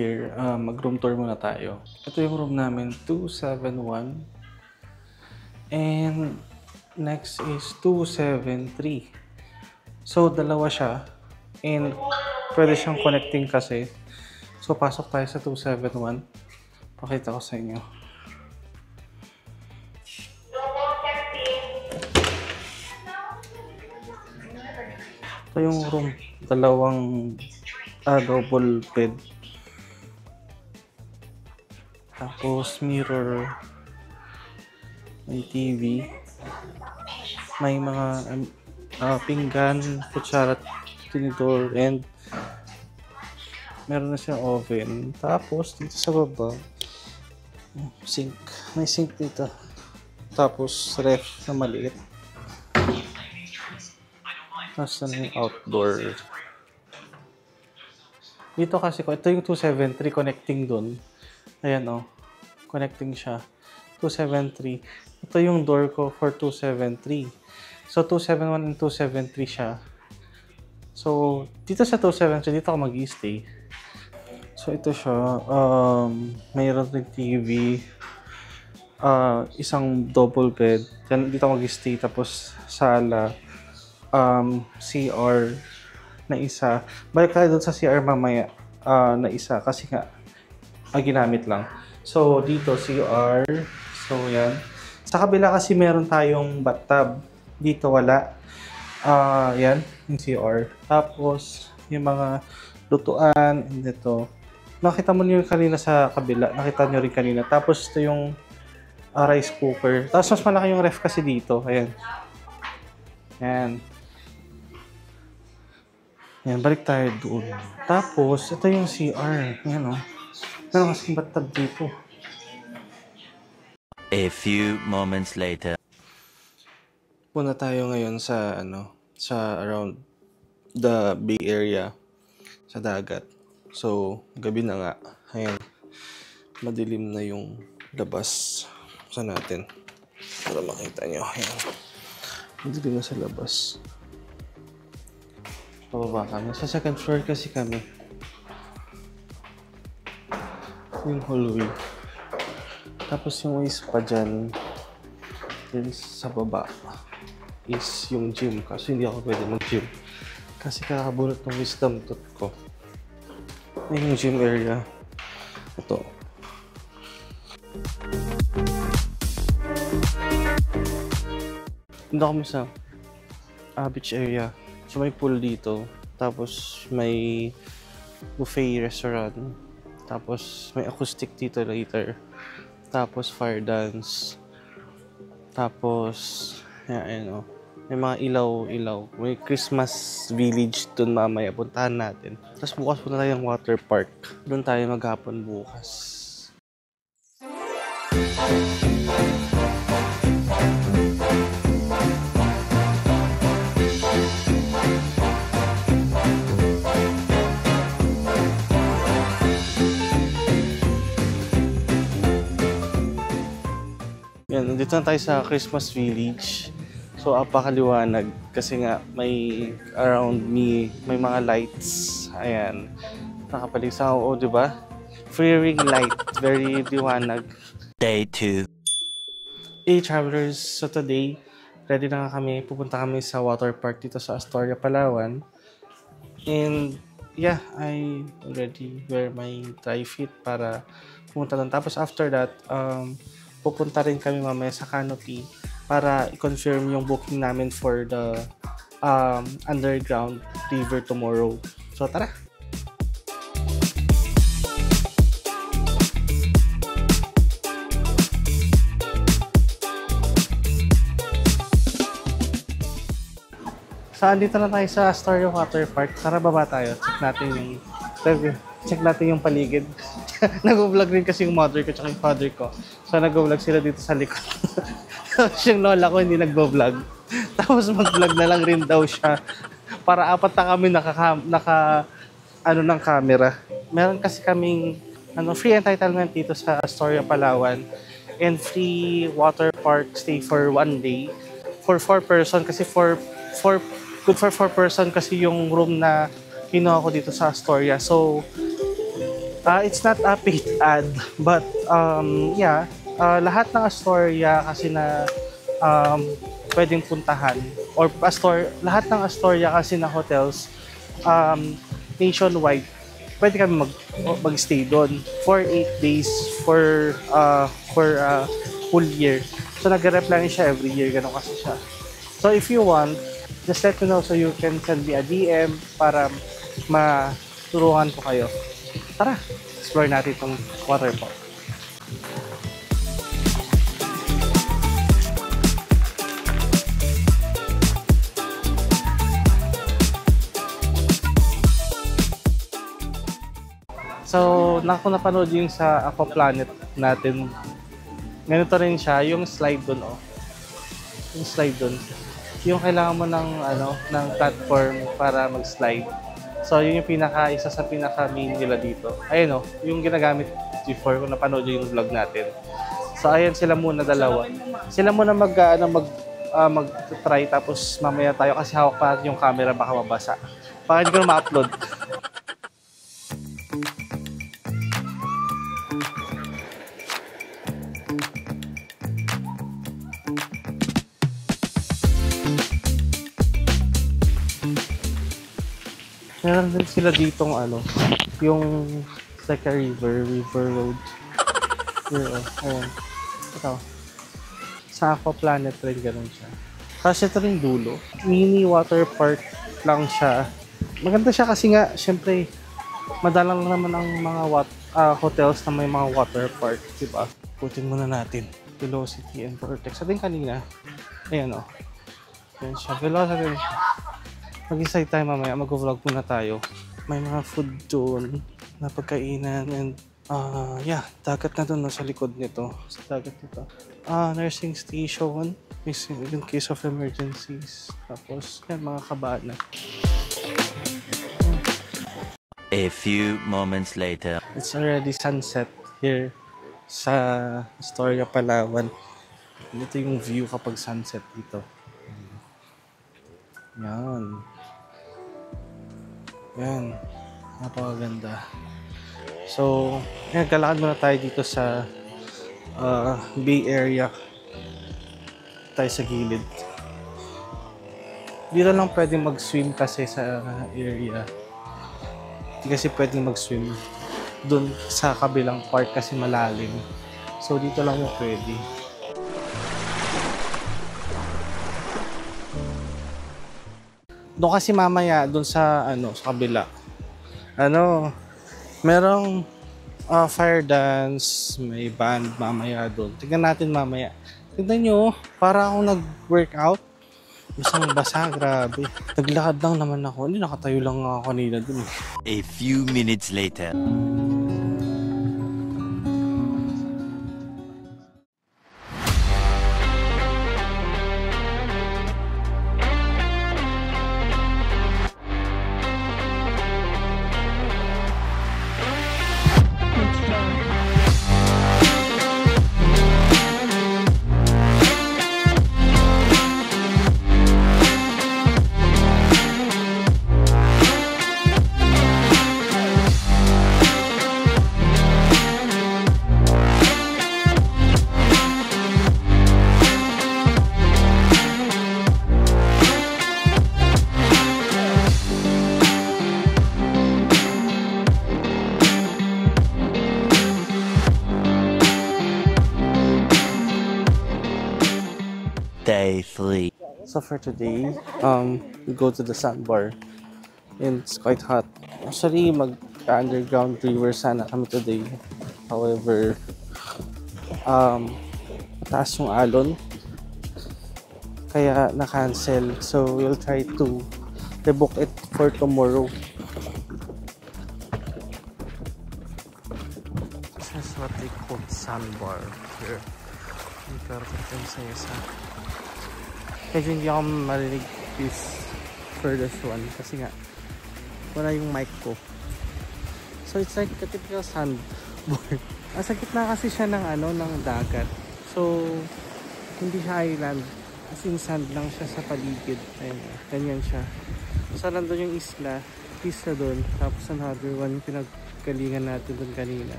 here, mag-room tour muna tayo. Ito yung room namin, 271. And next is 273. So, dalawa siya. And pwede siyang connecting kasi. So, pasok tayo sa 271. Pakita ko sa inyo. Ito yung room. Dalawang double bed. Tapos mirror. May TV. May mga pinggan, kutsara, tinidor, and meron na siyang oven. Tapos dito sa baba, sink. May sink dito. Tapos ref na maliit. Tapos na yung outdoor. Dito kasi ito yung 273 connecting dun. Ayan o. Connecting siya. 273. Ito yung door ko for 273. So 271 and 273 siya. So dito sa 273, dito ako mag-i-stay. So ito siya. Mayroon rin TV. Isang double bed. Dito ako mag-i-stay. Tapos sala. CR na isa. Balik tayo doon sa CR mamaya na isa kasi nga ginamit lang. So dito CR. So yan. Sa kabila kasi meron tayong bathtub. Dito wala. Yan, yung CR. Tapos yung mga lutuan and ito. Nakita mo niyo kanina sa kabila. Nakita niyo rin kanina. Tapos ito yung rice cooker. Tapos mas malaki yung ref kasi dito. Ayan. Yan. Yan, balik tayo doon. Tapos, ito yung CR. Yan o. Meron kasing bathtub dito. A few moments later. Punta tayo ngayon sa, sa around the Bay Area. Sa dagat. So, gabi na nga. Ayan. Madilim na yung labas. Sa natin. Para makita nyo. Ayan. Madilim na sa labas. Pababa kami. Sa second floor kasi kami. Yung hallway. Tapos yung spa dyan. Then sa baba is yung gym. Kasi hindi ako pwede mag-gym. Kasi kakabulot ng wisdom tooth ko. Yung gym area. Ito. Punta kami sa beach area. So may pool dito, tapos may buffet restaurant, tapos may acoustic dito later, tapos fire dance, tapos yan, may mga ilaw-ilaw, may Christmas village dun mamaya, puntahan natin. Tapos bukas punta tayo ng water park, dun tayo maghapon bukas. Yan, nandito na tayo sa Christmas Village. So, apakaliwanag kasi nga may around me, may mga lights. Ayan. Nakapalig sa di ba? Free ring light, very liwanag. Day 2. Hey travelers, so today, ready na kami. Pupunta kami sa water park dito sa Astoria, Palawan. And yeah, I already wear my dry fit para pumunta doon. Tapos after that, pupunta rin kami mamaya sa Canopy para i-confirm yung booking namin for the underground river tomorrow. So tara! So andito na tayo sa Astoria Water Park. Tara baba tayo. Check natin yung paligid. Nag-vlog rin kasi yung mother ko at yung father ko. So nag-vlog sila dito sa likod. Tapos yung lola ko hindi nag-vlog. Tapos mag-vlog na lang rin daw siya. Para apat na kami ng camera. Meron kasi kaming free entitlement dito sa Astoria, Palawan. And free water park stay for 1 day. For 4 person kasi good for 4 person kasi yung room na kinuha ko dito sa Astoria. So It's not a paid ad, but yeah, lahat ng Astoria kasi na pwedeng puntahan or lahat ng Astoria kasi na hotels nationwide, pwede kami magstay doon for 8 days for full year. So nagre-replenish siya every year, ganun kasi siya. So if you want, just let me know so you can send me a DM para maturuan ko kayo. Tara, explore natin itong water park. So, napanood yung sa Aquaplanet natin. Ganito rin siya, yung slide dun, oh. Yung slide dun. Yung kailangan mo ng platform para mag-slide. So, yun yung isa sa pinaka-main nila dito. Ayun, oh, yung ginagamit before kung napanood yung vlog natin. So, ayan sila muna dalawa. Sila muna mag-try tapos mamaya tayo kasi hawak pa yung camera baka mabasa. Baka hindi ko na ma-upload. Meron din sila ditong yung like a river road. Here, oh, ayan. Ito. Sa Aquaplanet rin ganun siya. Kasi ito rin dulo. Mini water park lang siya. Maganda siya kasi nga, syempre, madalang naman ang mga hotels na may mga water park, diba? Putin muna natin. Velocity and Vortex. Sa din kanina, ayan o. Ayan siya. Velocity. Mag-decide tayo mamaya, mag-vlog muna tayo. May mga food doon na pagkainan and yeah, dagat na doon sa likod nito. Sa dagat nito. Nursing station in case of emergencies. Tapos, yan, mga kabana. A few moments later. It's already sunset here sa Astoria, Palawan. Ito yung view kapag sunset dito. Yan. Yan. Napakaganda. So, galakad muna tayo dito sa Bay Area. Tayo sa gilid. Dito lang pwedeng mag-swim kasi sa area. Hindi kasi pwedeng mag-swim doon sa kabilang part kasi malalim. So, dito lang yung pwede. Doon kasi mamaya, doon sa sa kabila. Merong fire dance, may band mamaya doon. Tignan natin mamaya. Tignan nyo, para akong nag-workout. Isang basa, grabe. Naglakad lang naman ako. Hindi, nakatayo lang ako kanina doon. A few minutes later. Day 3. So for today, we go to the sandbar. And it's quite hot. Actually, mag-underground river sana kami today. However, mataas yung alon. Kaya na-cancel. So we'll try to rebook it for tomorrow. This is what they call sandbar here. Yung perfect sa isa. Kaya hindi ako marinig this furthest one kasi nga wala yung mic ko. So it's like a typical sandboard. Nasa gitna kasi siya ng ng dagat. So hindi siya island. As in sand lang siya sa paligid. Ayun, ganyan siya. So nandun yung isla doon. Tapos another one Galingan natin dun kanina.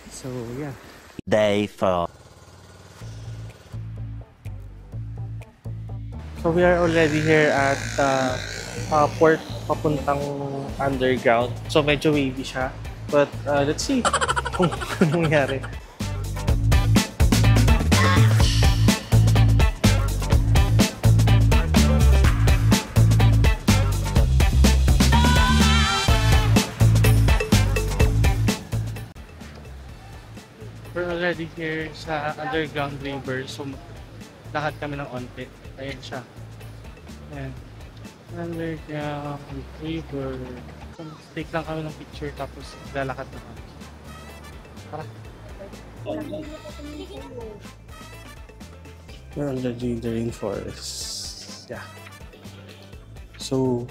So, yeah. Day 4. So, we are already here at port papuntang underground. So, medyo wavy siya. But, let's see kung anong nangyari. We're already here sa underground river. So, lakad kami ng onte. Ayan siya. Ayan. Underground river. So, take lang kami ng picture tapos lalakad na kami. Tara. We're already in the rainforest. Yeah. So,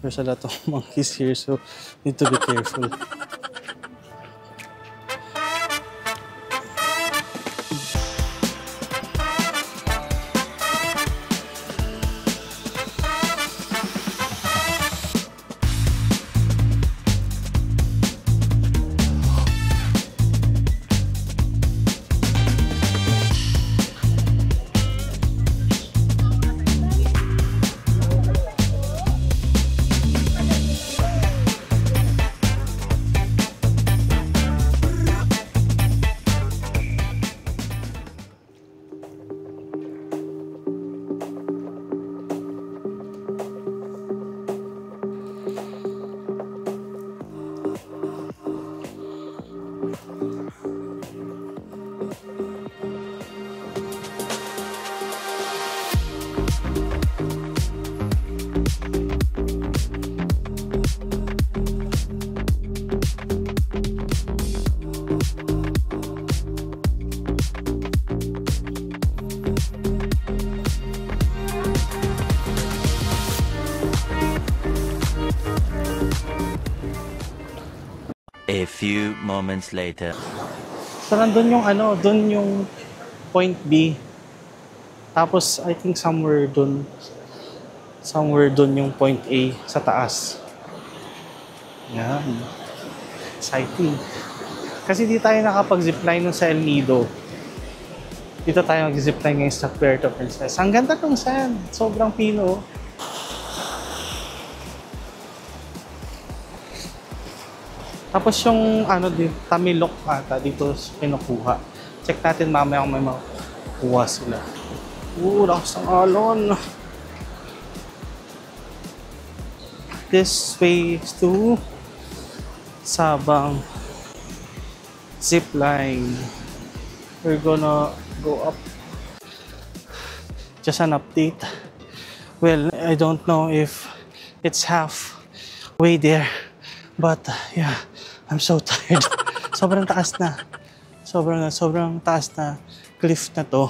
there's a lot of monkeys here, so need to be careful. A few moments later. So, nandun yung ano, dun yung point B. Tapos, I think somewhere dun yung point A sa taas. Yan. Exciting. Kasi di tayo nakapag-zipline nun sa El Nido. Dito tayo mag-zipline ngayon sa Puerto Princesa. Ang ganda tong sand. Sobrang pino. Tapos yung ano din, Tamilok ata dito pinukuha. Check natin mamaya kung may makuha sila. Lakas ng alon. This way to Sabang Zipline. We're gonna go up. Just an update. Well, I don't know if it's halfway there. But yeah, I'm so tired. Sobrang taas na. Sobrang taas na cliff na to.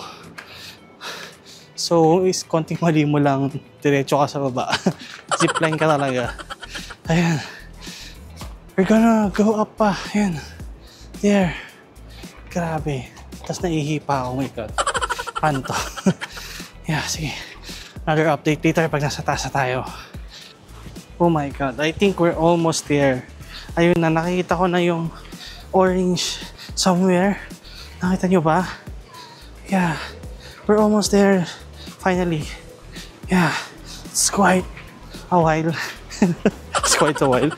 So, konting mali mo lang, diretso ka sa baba. Zipline ka talaga. Ayan. We're gonna go up pa. Ayan. There. Grabe. Tapos naihipa ako. Oh my God. Paano to? Yeah, sige. Another update later pag nasa taas na tayo. Oh my God. I think we're almost there. Ayun na, nakikita ko na yung orange somewhere. Nakita nyo ba? Yeah. We're almost there. Finally. Yeah. It's quite a while. It's quite a while.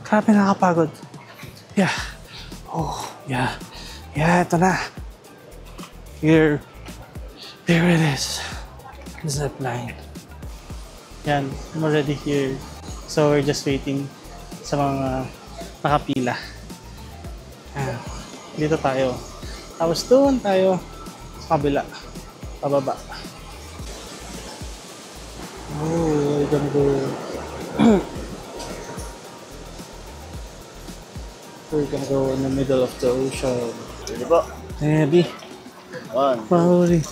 Grabe, nakakapagod. Yeah. Oh, yeah. Yeah, ito na. Here. There it is. The zipline. Yan. I'm already here. So, we're just waiting sa mga nakapila. Yan. Dito tayo. Tapos doon tayo sa kabila. Pababa. Oh, we're gonna go. We're gonna go in the middle of the ocean. Ready po? Heavy. One. Mahuli.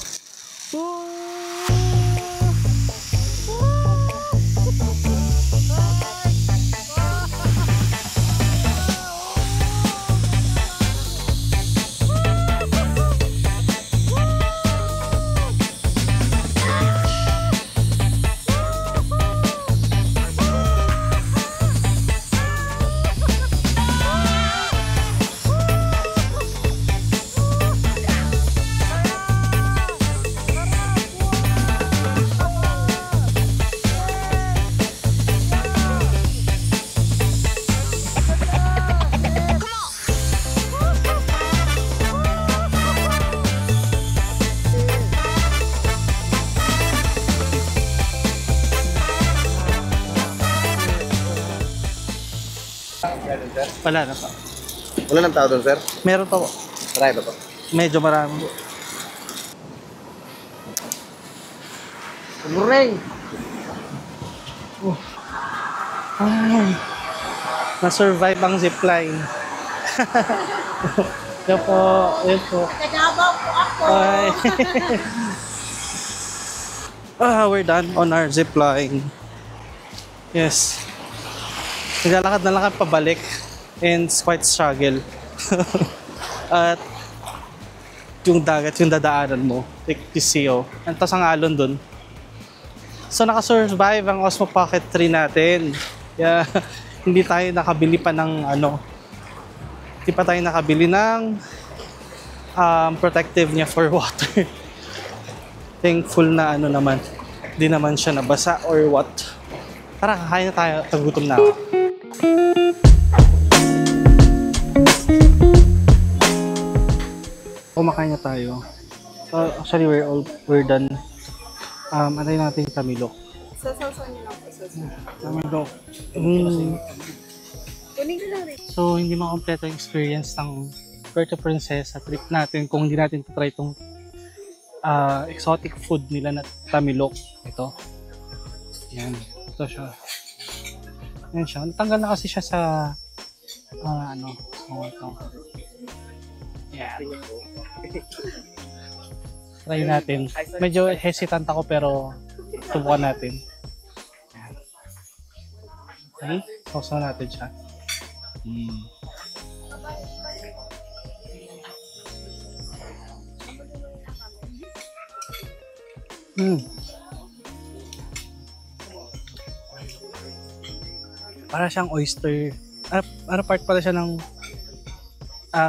sir? Wala na po. Wala nang tao doon, sir? Meron pa po. Marami ba po? Medyo marami po. Mureng! Ay, na-survive ang zipline. Yan po, yan po. Nagagabaw po ako. Ay. We're done on our zipline. Yes. Naglalakad na lang kami pabalik and it's quite struggle. At yung dagat, yung dadaanan mo, like you see, oh. Tapos ang alon dun. So nakasurvive ang Osmo Pocket 3 natin. Yeah. Hindi tayo nakabili pa ng hindi pa tayo nakabili ng protective niya for water. Thankful na naman, di naman siya nabasa or what. Tara, kakain na tayo, tagutom na ako. Kumakain na tayo. Actually, we're done. Antayin natin yung tamilok. Sasaw niyo lang po. Tamilok. Kunin ko lang rin. So, hindi makompleto yung experience ng Puerto Princesa trip natin kung hindi natin try itong exotic food nila na tamilok. Ito. Yan. Ito siya. Yan siya. Natanggal na kasi siya sa ito. Yan. Try natin. Medyo hesitant ako pero subukan natin. Yan. Okay? Sausaw natin siya. Para siyang oyster. Part pala siya ng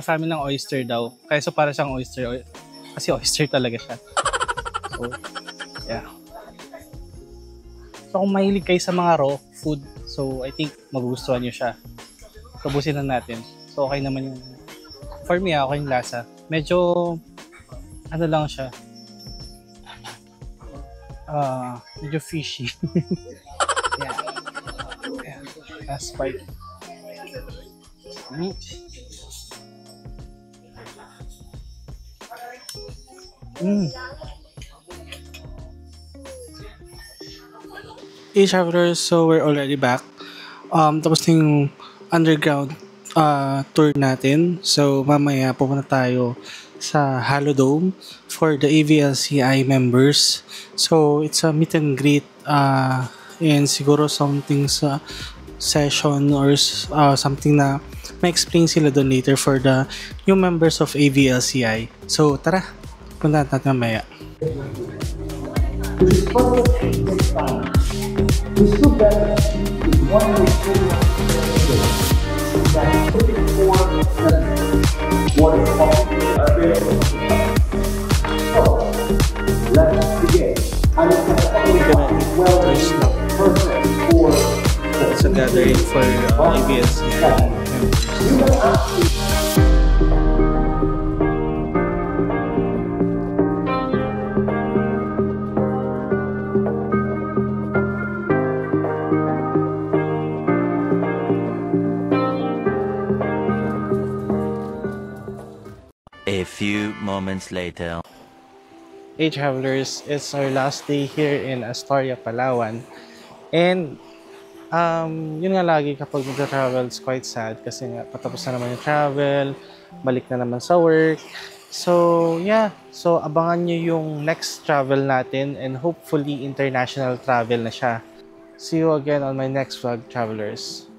family ng oyster daw. Kaya so para siyang oyster. Kasi oyster talaga siya. So, yeah. So kung mahilig kayo sa mga raw food, so I think magugustuhan nyo siya. Tubusin na natin. So okay naman yung, for me okay yung lasa. Medyo, lang siya. Medyo fishy. Yeah. That's spike. Hey travelers, so we're already back. Tapos na yung underground tour natin. So mamaya pupunta tayo sa Halodome for the AVLCI members. So it's a meet and greet and siguro something sa session or something na may explain sila doon later for the new members of AVLCI. So tara, punta natin mamaya. We still better is one of the things that looking for what is available. So let's begin. I just have a well perfect for It's a gathering for AVLCI members. A few moments later. Hey travelers, it's our last day here in Astoria, Palawan. And yun nga lagi kapag mag-travel, it's quite sad kasi nga patapos na naman yung travel, balik na naman sa work. So yeah, so abangan nyo yung next travel natin and hopefully international travel na siya. See you again on my next vlog, travelers.